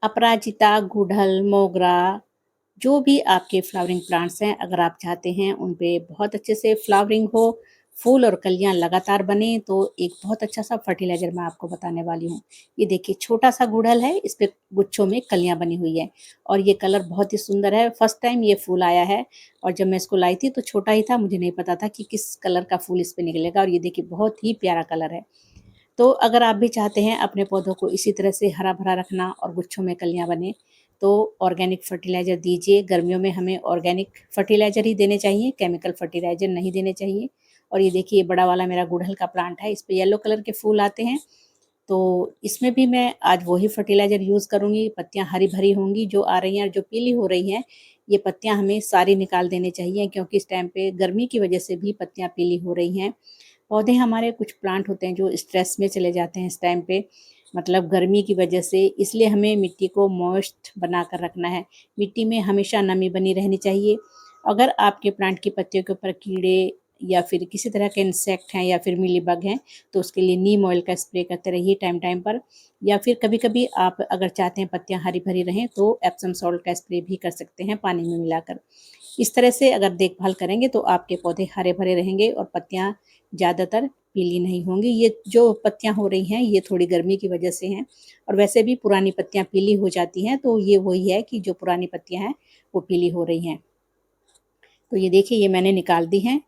अपराजिता, गुड़हल, मोगरा, जो भी आपके फ्लावरिंग प्लांट्स हैं, अगर आप चाहते हैं उन पे बहुत अच्छे से फ्लावरिंग हो, फूल और कलियाँ लगातार बनें, तो एक बहुत अच्छा-सा फर्टिलाइज़र मैं आपको बताने वाली हूँ। ये देखिए छोटा-सा गुड़हल है, इस पे गुच्छों में कलियाँ बनी हुई हैं और ये कलर बहुत ही सुंदर है। फर्स्ट टाइम ये फूल आया है और जब मैं इसको लाई थी तो छोटा ही था, मुझे नहीं पता था कि किस कलर का फूल इस पे निकलेगा और ये देखिए बहुत ही प्यारा कलर है। तो अगर आप भी चाहते हैं अपने पौधों को इसी तरह से हरा-भरा रखना और गुच्छों में कलियाँ बनें, तो ऑर्गेनिक फर्टिलाइज़र दीजिए। गर्मियों में हमें ऑर्गेनिक फर्टिलाइज़र ही देने चाहिए, केमिकल फर्टिलाइज़र नहीं देने चाहिए। और ये देखिए, ये बड़ा वाला मेरा गुड़हल का प्लांट है, इस पे येलो कलर के फूल आते हैं, तो इसमें भी मैं आज वही फर्टिलाइज़र यूज़ करूँगी। पत्तियाँ हरी-भरी होंगी जो आ रही हैं और जो पीली हो रही हैं, ये पत्तियाँ हमें सारी निकाल देनी चाहिए क्योंकि इस टाइम पे गर्मी की वजह से भी पत्तियाँ पीली हो रही हैं। पौधे हमारे कुछ प्लांट होते हैं जो स्ट्रेस में चले जाते हैं इस टाइम पे, मतलब गर्मी की वजह से, इसलिए हमें मिट्टी को मॉइस्ट बना कर रखना है। मिट्टी में हमेशा नमी बनी रहनी चाहिए। अगर आपके प्लांट की पत्तियों के ऊपर कीड़े या फिर किसी तरह के इंसेक्ट हैं या फिर मीलीबग हैं, तो उसके लिए नीम ऑयल का स्प्रे करते रहिए टाइम टाइम पर। या फिर कभी-कभी आप अगर चाहते हैं पत्तियाँ हरी-भरी रहें तो एप्सम सॉल्ट का स्प्रे भी कर सकते हैं पानी में मिलाकर। इस तरह से अगर देखभाल करेंगे तो आपके पौधे हरे-भरे रहेंगे और पत्तियाँ ज़्यादातर पीली नहीं होंगी। ये जो पत्तियाँ हो रही हैं, ये थोड़ी गर्मी की वजह से हैं और वैसे भी पुरानी पत्तियाँ पीली हो जाती हैं, तो ये वही है कि जो पुरानी पत्तियाँ हैं, वो पीली हो रही हैं। तो ये देखिए, ये मैंने निकाल दी हैं।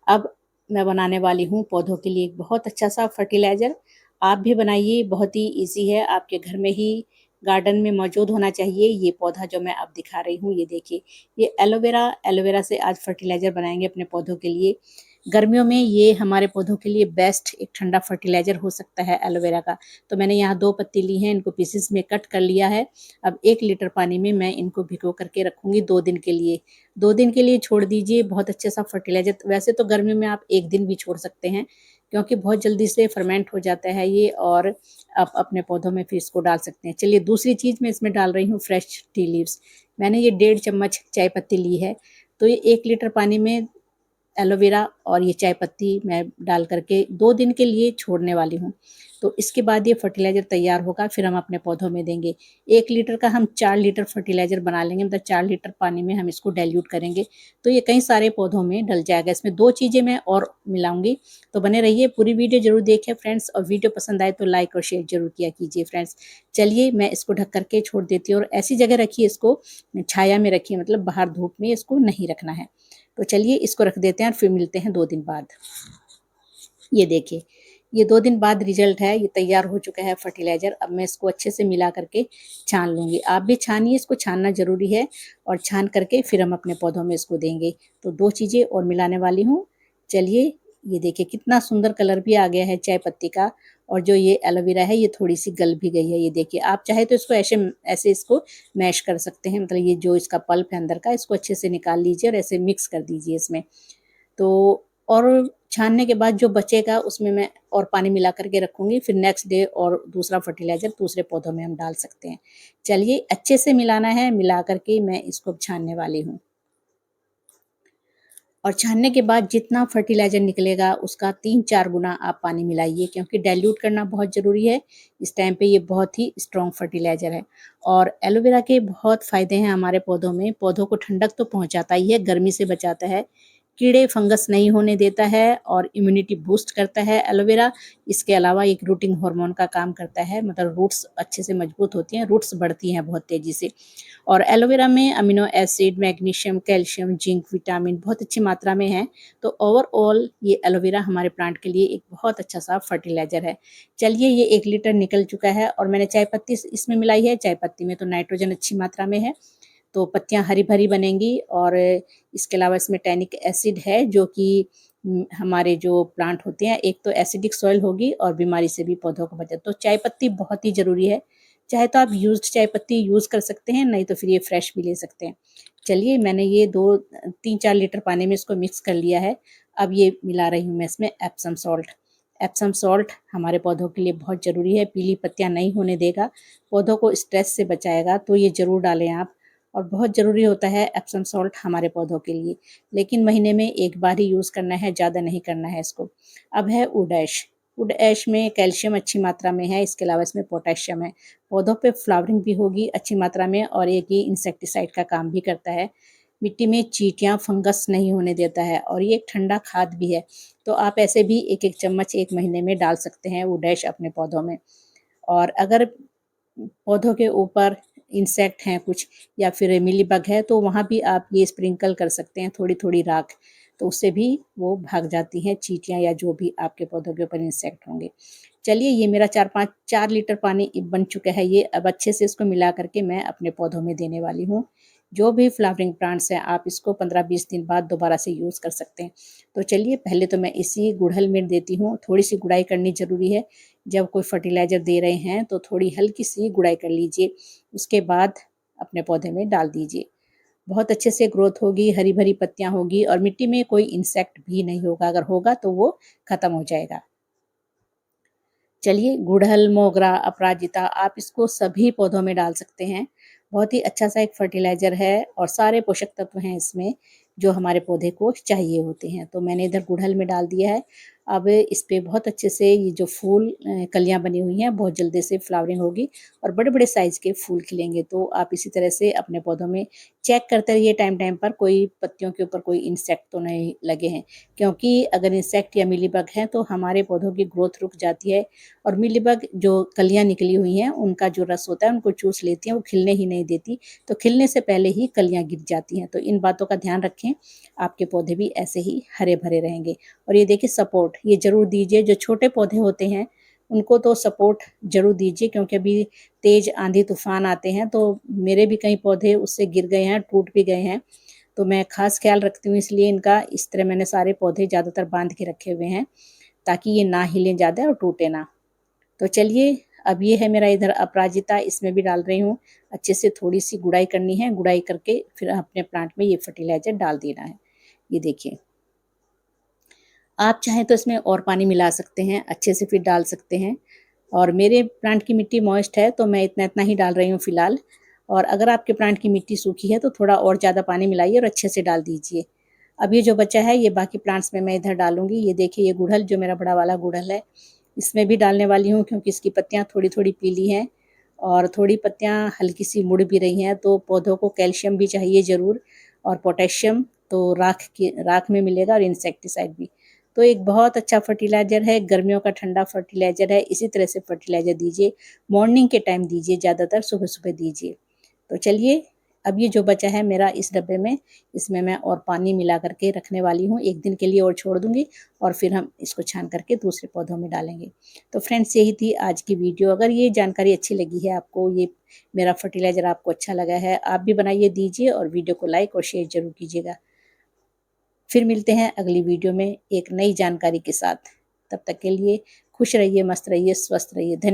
अब मैं बनाने वाली हूँ पौधों के लिए एक बहुत अच्छा-सा फर्टिलाइज़र। आप भी बनाइए, बहुत ही ईज़ी है, आपके घर में ही गार्डन में मौजूद होना चाहिए। ये पौधा जो मैं अब दिखा रही हूँ, ये देखिए, ये एलोवेरा एलोवेरा से आज फर्टिलाइज़र बनाएँगे अपने पौधों के लिए। गर्मियों में ये हमारे पौधों के लिए बेस्ट एक ठंडा फर्टिलाइज़र हो सकता है एलोवेरा का। तो मैंने यहाँ 2 पत्ती ली हैं, इनको पीसेस में कट कर लिया है। अब 1 लीटर पानी में मैं इनको भिगो कर के रखूँगी 2 दिन के लिए। 2 दिन के लिए छोड़ दीजिए, बहुत अच्छे सा फर्टिलाइज़र, वैसे तो गर्मियों में आप 1 दिन भी छोड़ सकते हैं, क्योंकि बहुत जल्दी से फर्मेंट हो जाता है ये और आप अपने पौधों में फिर इसको डाल सकते हैं। चलिए, दूसरी चीज़ मैं इसमें डाल रही हूँ फ्रेश टी लीव्स। मैंने ये 1.5 चम्मच चाय पत्ती ली है, तो ये 1 लीटर पानी में एलोवेरा और ये चाय पत्ती मैं डाल करके 2 दिन के लिए छोड़ने वाली हूँ। तो इसके बाद ये फर्टिलाइज़र तैयार होगा, फिर हम अपने पौधों में देंगे। 1 लीटर का हम 4 लीटर फर्टिलाइज़र बना लेंगे, मतलब 4 लीटर पानी में हम इसको डाइल्यूट करेंगे, तो ये कई सारे पौधों में डल जाएगा। इसमें 2 चीज़ें मैं और मिलाऊँगी, तो बने रहिए, पूरी वीडियो ज़रूर देखें फ्रेंड्स, और वीडियो पसंद आए तो लाइक और शेयर ज़रूर किया कीजिए फ्रेंड्स। चलिए, मैं इसको ढक कर के छोड़ देती हूँ और ऐसी जगह रखिए इसको, छाया में रखिए, मतलब बाहर धूप में इसको नहीं रखना है। तो चलिए, इसको रख देते हैं और फिर मिलते हैं 2 दिन बाद। ये देखिए, ये 2 दिन बाद रिज़ल्ट है, ये तैयार हो चुका है फर्टिलाइज़र। अब मैं इसको अच्छे से मिला करके छान लूँगी। आप भी छानिए, इसको छानना ज़रूरी है और छान करके फिर हम अपने पौधों में इसको देंगे। तो 2 चीज़ें और मिलाने वाली हूँ। चलिए, ये देखिए कितना सुंदर कलर भी आ गया है चाय पत्ती का, और जो ये एलोवेरा है ये थोड़ी-सी गल भी गई है, ये देखिए। आप चाहे तो इसको ऐसे ऐसे इसको मैश कर सकते हैं, मतलब ये जो इसका पल्प है अंदर का, इसको अच्छे से निकाल लीजिए और ऐसे मिक्स कर दीजिए इसमें। तो और छानने के बाद जो बचेगा उसमें मैं और पानी मिला कर के रखूँगी, फिर नेक्स्ट डे और दूसरा फर्टिलाइज़र दूसरे पौधों में हम डाल सकते हैं। चलिए, अच्छे से मिलाना है, मिला कर के मैं इसको अब छानने वाली हूँ। और छानने के बाद जितना फर्टिलाइज़र निकलेगा उसका 3-4 गुना आप पानी मिलाइए, क्योंकि डाइल्यूट करना बहुत ज़रूरी है। इस टाइम पे ये बहुत ही स्ट्रॉन्ग फर्टिलाइज़र है। और एलोवेरा के बहुत फ़ायदे हैं हमारे पौधों में। पौधों को ठंडक तो पहुँचाता ही है, गर्मी से बचाता है, कीड़े फंगस नहीं होने देता है और इम्यूनिटी बूस्ट करता है एलोवेरा। इसके अलावा एक रूटिंग हार्मोन का काम करता है, मतलब रूट्स अच्छे से मजबूत होती हैं, रूट्स बढ़ती हैं बहुत तेज़ी से। और एलोवेरा में amino acid, magnesium, calcium, zinc, vitamin बहुत अच्छी मात्रा में है। तो ओवरऑल ये एलोवेरा हमारे प्लांट के लिए एक बहुत अच्छा सा फर्टिलाइज़र है। चलिए, ये 1 लीटर निकल चुका है और मैंने चाय पत्ती इसमें मिलाई है। चाय पत्ती में तो नाइट्रोजन अच्छी मात्रा में है, तो पत्तियाँ हरी-भरी बनेंगी। और इसके अलावा इसमें टैनिक एसिड है, जो कि हमारे जो प्लांट होते हैं, एक तो एसिडिक सॉइल होगी और बीमारी से भी पौधों को बचाए। तो चाय पत्ती बहुत ही ज़रूरी है। चाहे तो आप यूज़्ड चाय पत्ती यूज़ कर सकते हैं, नहीं तो फिर ये फ्रेश भी ले सकते हैं। चलिए, मैंने ये 2 3-4 लीटर पानी में इसको मिक्स कर लिया है। अब ये मिला रही हूँ मैं इसमें एप्सम सॉल्ट। एप्सम सॉल्ट हमारे पौधों के लिए बहुत ज़रूरी है, पीली पत्तियाँ नहीं होने देगा, पौधों को स्ट्रेस से बचाएगा, तो ये ज़रूर डालें आप। और बहुत ज़रूरी होता है एप्सम सॉल्ट हमारे पौधों के लिए, लेकिन महीने में 1 बार ही यूज़ करना है, ज़्यादा नहीं करना है इसको। अब है वुड ऐश। वुड ऐश में कैल्शियम अच्छी मात्रा में है, इसके अलावा इसमें पोटेशियम है। पौधों पे फ्लावरिंग भी होगी अच्छी मात्रा में और एक ये इंसेक्टिसाइड का काम भी करता है। मिट्टी में चींटियाँ, फंगस नहीं होने देता है और ये एक ठंडा खाद भी है। तो आप ऐसे भी 1-1 चम्मच 1 महीने में डाल सकते हैं वुड ऐश अपने पौधों में। और अगर पौधों के ऊपर इंसेक्ट हैं कुछ या फिर मिलीबग है तो वहाँ भी आप ये स्प्रिंकल कर सकते हैं थोड़ी-थोड़ी राख, तो उससे भी वो भाग जाती हैं चींटियाँ या जो भी आपके पौधों के ऊपर इंसेक्ट होंगे। चलिए ये मेरा 4 लीटर पानी बन चुका है ये, अब अच्छे से इसको मिला कर के मैं अपने पौधों में देने वाली हूँ। जो भी फ्लावरिंग प्लांट्स हैं आप इसको 15-20 दिन बाद दोबारा से यूज़ कर सकते हैं। तो चलिए पहले तो मैं इसी गुड़हल में देती हूँ, थोड़ी-सी गुड़ाई करनी ज़रूरी है। जब कोई फर्टिलाइज़र दे रहे हैं तो थोड़ी हल्की-सी गुड़ाई कर लीजिए, उसके बाद अपने पौधे में डाल दीजिए। बहुत अच्छे से ग्रोथ होगी, हरी-भरी पत्तियाँ होगी और मिट्टी में कोई इंसेक्ट भी नहीं होगा, अगर होगा तो वो खत्म हो जाएगा। चलिए गुड़हल, मोगरा, अपराजिता आप इसको सभी पौधों में डाल सकते हैं। बहुत ही अच्छा-सा एक फर्टिलाइज़र है और सारे पोषक तत्व हैं इसमें, जो हमारे पौधे को चाहिए होते हैं। तो मैंने इधर गुड़हल में डाल दिया है। अब इस पे बहुत अच्छे से ये जो फूल कलियाँ बनी हुई हैं, बहुत जल्दी से फ्लावरिंग होगी और बड़े-बड़े साइज़ के फूल खिलेंगे। तो आप इसी तरह से अपने पौधों में चेक करते रहिए टाइम-टाइम पर, कोई पत्तियों के ऊपर कोई इंसेक्ट तो नहीं लगे हैं। क्योंकि अगर इंसेक्ट या मिलीबग हैं, तो हमारे पौधों की ग्रोथ रुक जाती है और मिलीबग जो कलियाँ निकली हुई हैं, उनका जो रस होता है, उनको चूस लेती हैं, वो खिलने ही नहीं देती, तो खिलने से पहले ही कलियाँ गिर जाती हैं। तो इन बातों का ध्यान रखें, आपके पौधे भी ऐसे ही हरे-भरे रहेंगे। और ये देखिए सपोर्ट, ये ज़रूर दीजिए, जो छोटे पौधे होते हैं, उनको तो सपोर्ट ज़रूर दीजिए क्योंकि अभी तेज़ आंधी-तूफ़ान आते हैं, तो मेरे भी कई पौधे उससे गिर गए हैं, टूट भी गए हैं। तो मैं ख़ास ख़्याल रखती हूँ इसलिए इनका, इस तरह मैंने सारे पौधे ज़्यादातर बाँध के रखे हुए हैं, ताकि ये ना हिलें ज़्यादा और टूटे ना। तो चलिए अब ये है मेरा इधर अपराजिता, इसमें भी डाल रही हूँ। अच्छे से थोड़ी-सी गुड़ाई करनी है, गुड़ाई करके फिर अपने प्लांट में ये फर्टिलाइज़र डाल देना है। ये देखिए, आप चाहें तो इसमें और पानी मिला सकते हैं, अच्छे से फिर डाल सकते हैं। और मेरे प्लांट की मिट्टी मॉइस्ट है तो मैं इतना-इतना ही डाल रही हूँ फ़िलहाल। और अगर आपके प्लांट की मिट्टी सूखी है तो थोड़ा और ज़्यादा पानी मिलाइए और अच्छे से डाल दीजिए। अब ये जो बचा है ये बाकी प्लांट्स में मैं इधर डालूँगी। ये देखिए ये गुड़हल जो मेरा बड़ा वाला गुड़हल है, इसमें भी डालने वाली हूँ क्योंकि इसकी पत्तियाँ थोड़ी-थोड़ी पीली हैं और थोड़ी पत्तियाँ हल्की-सी मुड़ भी रही हैं, तो पौधों को कैल्शियम भी चाहिए ज़रूर और पोटेशियम तो राख में मिलेगा और इंसेक्टिसाइड भी। तो एक बहुत अच्छा फर्टिलाइज़र है, गर्मियों का ठंडा फर्टिलाइज़र है, इसी तरह से फर्टिलाइज़र दीजिए। मॉर्निंग के टाइम दीजिए, ज़्यादातर सुबह-सुबह दीजिए। तो चलिए, अब ये जो बचा है मेरा इस डब्बे में, इसमें मैं और पानी मिला कर के रखने वाली हूँ, 1 दिन के लिए और छोड़ दूँगी और फिर हम इसको छान करके दूसरे पौधों में डालेंगे। तो फ्रेंड्स यही थी आज की वीडियो, अगर ये जानकारी अच्छी लगी है आपको, ये मेरा फर्टिलाइज़र आपको अच्छा लगा है, आप भी बनाइए दीजिए और वीडियो को लाइक और शेयर ज़रूर कीजिएगा। फिर मिलते हैं अगली वीडियो में एक नई जानकारी के साथ। तब तक के लिए खुश रहिए, मस्त रहिए, स्वस्थ रहिए। धन्य